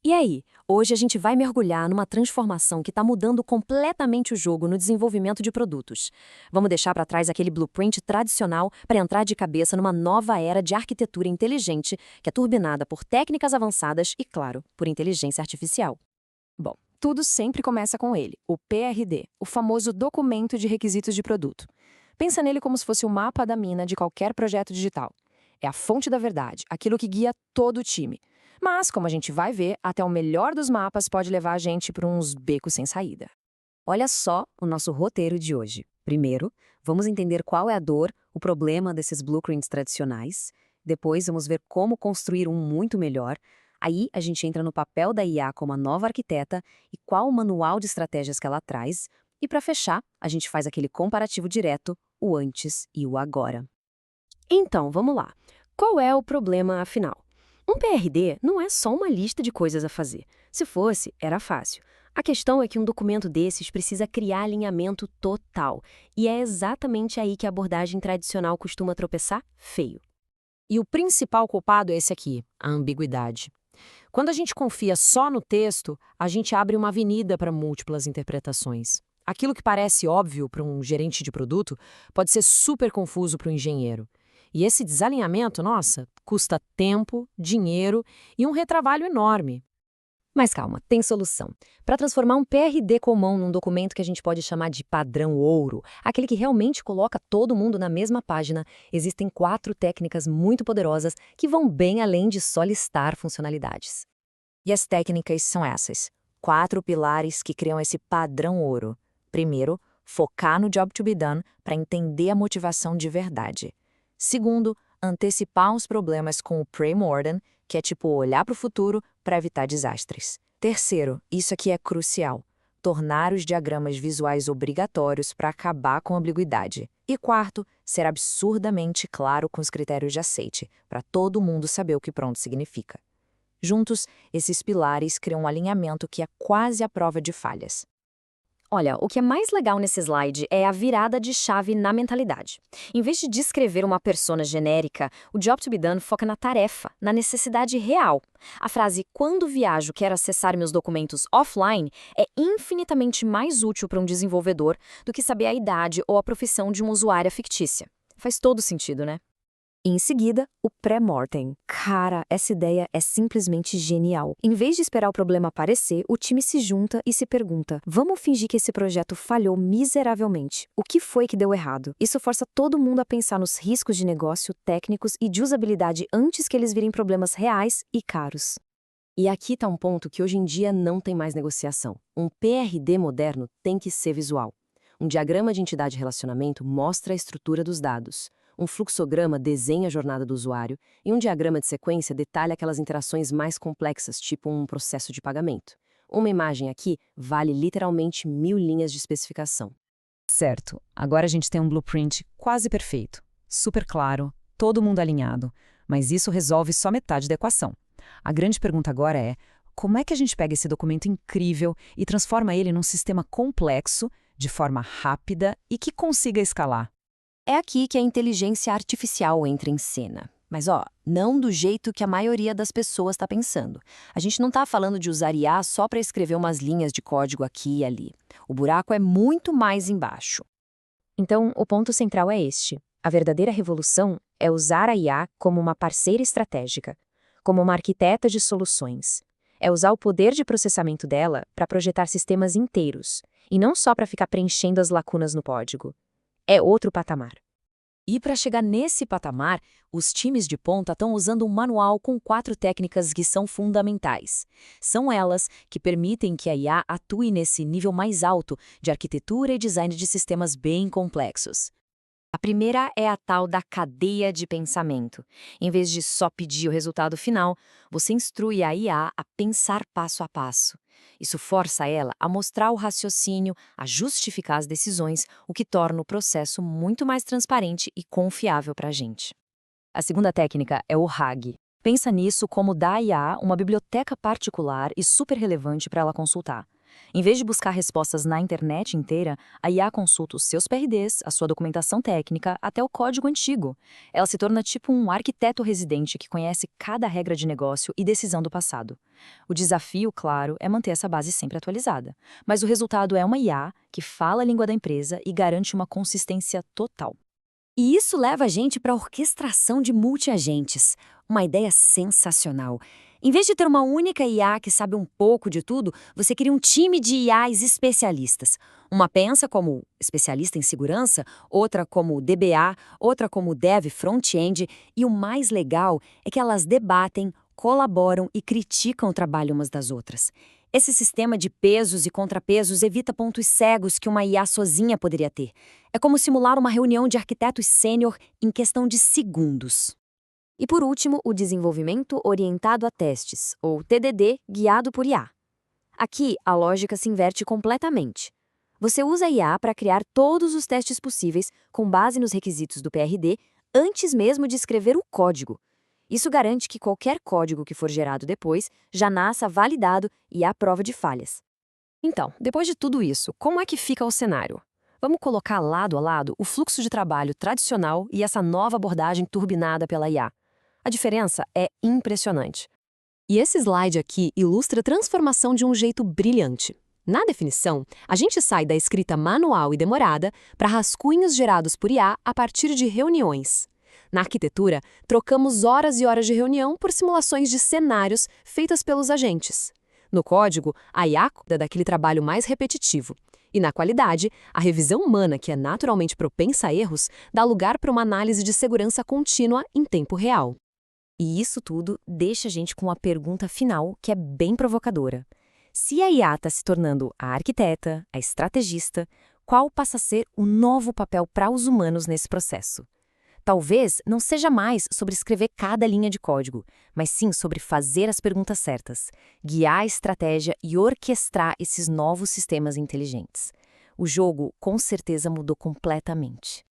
E aí, hoje a gente vai mergulhar numa transformação que está mudando completamente o jogo no desenvolvimento de produtos. Vamos deixar para trás aquele blueprint tradicional para entrar de cabeça numa nova era de arquitetura inteligente que é turbinada por técnicas avançadas e, claro, por inteligência artificial. Bom, tudo sempre começa com ele, o PRD, o famoso documento de requisitos de produto. Pensa nele como se fosse o mapa da mina de qualquer projeto digital. É a fonte da verdade, aquilo que guia todo o time. Mas, como a gente vai ver, até o melhor dos mapas pode levar a gente para uns becos sem saída. Olha só o nosso roteiro de hoje. Primeiro, vamos entender qual é a dor, o problema desses blueprints tradicionais. Depois, vamos ver como construir um muito melhor. Aí, a gente entra no papel da IA como a nova arquiteta e qual o manual de estratégias que ela traz. E para fechar, a gente faz aquele comparativo direto, o antes e o agora. Então, vamos lá. Qual é o problema, afinal? Um PRD não é só uma lista de coisas a fazer. Se fosse, era fácil. A questão é que um documento desses precisa criar alinhamento total. E é exatamente aí que a abordagem tradicional costuma tropeçar feio. E o principal culpado é esse aqui, a ambiguidade. Quando a gente confia só no texto, a gente abre uma avenida para múltiplas interpretações. Aquilo que parece óbvio para um gerente de produto pode ser super confuso para um engenheiro. E esse desalinhamento, nossa, custa tempo, dinheiro e um retrabalho enorme. Mas calma, tem solução. Para transformar um PRD comum num documento que a gente pode chamar de padrão ouro, aquele que realmente coloca todo mundo na mesma página, existem 4 técnicas muito poderosas que vão bem além de só listar funcionalidades. E as técnicas são essas: 4 pilares que criam esse padrão ouro. Primeiro, focar no job to be done para entender a motivação de verdade. Segundo, antecipar os problemas com o pre-mortem, que é tipo olhar para o futuro para evitar desastres. Terceiro, isso aqui é crucial, tornar os diagramas visuais obrigatórios para acabar com a ambiguidade. E quarto, ser absurdamente claro com os critérios de aceite, para todo mundo saber o que pronto significa. Juntos, esses pilares criam um alinhamento que é quase a prova de falhas. Olha, o que é mais legal nesse slide é a virada de chave na mentalidade. Em vez de descrever uma persona genérica, o Job to be Done foca na tarefa, na necessidade real. A frase "quando viajo quero acessar meus documentos offline" é infinitamente mais útil para um desenvolvedor do que saber a idade ou a profissão de uma usuária fictícia. Faz todo sentido, né? E em seguida, o pré-mortem. Cara, essa ideia é simplesmente genial. Em vez de esperar o problema aparecer, o time se junta e se pergunta: vamos fingir que esse projeto falhou miseravelmente. O que foi que deu errado? Isso força todo mundo a pensar nos riscos de negócio, técnicos e de usabilidade antes que eles virem problemas reais e caros. E aqui está um ponto que hoje em dia não tem mais negociação. Um PRD moderno tem que ser visual. Um diagrama de entidade e relacionamento mostra a estrutura dos dados. Um fluxograma desenha a jornada do usuário e um diagrama de sequência detalha aquelas interações mais complexas, tipo um processo de pagamento. Uma imagem aqui vale literalmente 1000 linhas de especificação. Certo, agora a gente tem um blueprint quase perfeito, super claro, todo mundo alinhado, mas isso resolve só metade da equação. A grande pergunta agora é: como é que a gente pega esse documento incrível e transforma ele num sistema complexo, de forma rápida e que consiga escalar? É aqui que a inteligência artificial entra em cena. Mas, não do jeito que a maioria das pessoas está pensando. A gente não está falando de usar IA só para escrever umas linhas de código aqui e ali. O buraco é muito mais embaixo. Então, o ponto central é este. A verdadeira revolução é usar a IA como uma parceira estratégica, como uma arquiteta de soluções. É usar o poder de processamento dela para projetar sistemas inteiros, e não só para ficar preenchendo as lacunas no código. É outro patamar. E para chegar nesse patamar, os times de ponta estão usando um manual com 4 técnicas que são fundamentais. São elas que permitem que a IA atue nesse nível mais alto de arquitetura e design de sistemas bem complexos. A primeira é a tal da cadeia de pensamento. Em vez de só pedir o resultado final, você instrui a IA a pensar passo a passo. Isso força ela a mostrar o raciocínio, a justificar as decisões, o que torna o processo muito mais transparente e confiável para a gente. A segunda técnica é o RAG. Pensa nisso como dar à IA uma biblioteca particular e super relevante para ela consultar. Em vez de buscar respostas na internet inteira, a IA consulta os seus PRDs, a sua documentação técnica, até o código antigo. Ela se torna tipo um arquiteto residente que conhece cada regra de negócio e decisão do passado. O desafio, claro, é manter essa base sempre atualizada. Mas o resultado é uma IA que fala a língua da empresa e garante uma consistência total. E isso leva a gente para a orquestração de multiagentes, uma ideia sensacional. Em vez de ter uma única IA que sabe um pouco de tudo, você cria um time de IAs especialistas. Uma pensa como especialista em segurança, outra como DBA, outra como Dev Front-End, e o mais legal é que elas debatem, colaboram e criticam o trabalho umas das outras. Esse sistema de pesos e contrapesos evita pontos cegos que uma IA sozinha poderia ter. É como simular uma reunião de arquitetos sênior em questão de segundos. E por último, o desenvolvimento orientado a testes, ou TDD, guiado por IA. Aqui, a lógica se inverte completamente. Você usa a IA para criar todos os testes possíveis com base nos requisitos do PRD antes mesmo de escrever o código. Isso garante que qualquer código que for gerado depois já nasça validado e à prova de falhas. Então, depois de tudo isso, como é que fica o cenário? Vamos colocar lado a lado o fluxo de trabalho tradicional e essa nova abordagem turbinada pela IA. A diferença é impressionante. E esse slide aqui ilustra a transformação de um jeito brilhante. Na definição, a gente sai da escrita manual e demorada para rascunhos gerados por IA a partir de reuniões. Na arquitetura, trocamos horas e horas de reunião por simulações de cenários feitas pelos agentes. No código, a IA cuida daquele trabalho mais repetitivo. E na qualidade, a revisão humana, que é naturalmente propensa a erros, dá lugar para uma análise de segurança contínua em tempo real. E isso tudo deixa a gente com uma pergunta final que é bem provocadora. Se a IA está se tornando a arquiteta, a estrategista, qual passa a ser o novo papel para os humanos nesse processo? Talvez não seja mais sobre escrever cada linha de código, mas sim sobre fazer as perguntas certas, guiar a estratégia e orquestrar esses novos sistemas inteligentes. O jogo, com certeza, mudou completamente.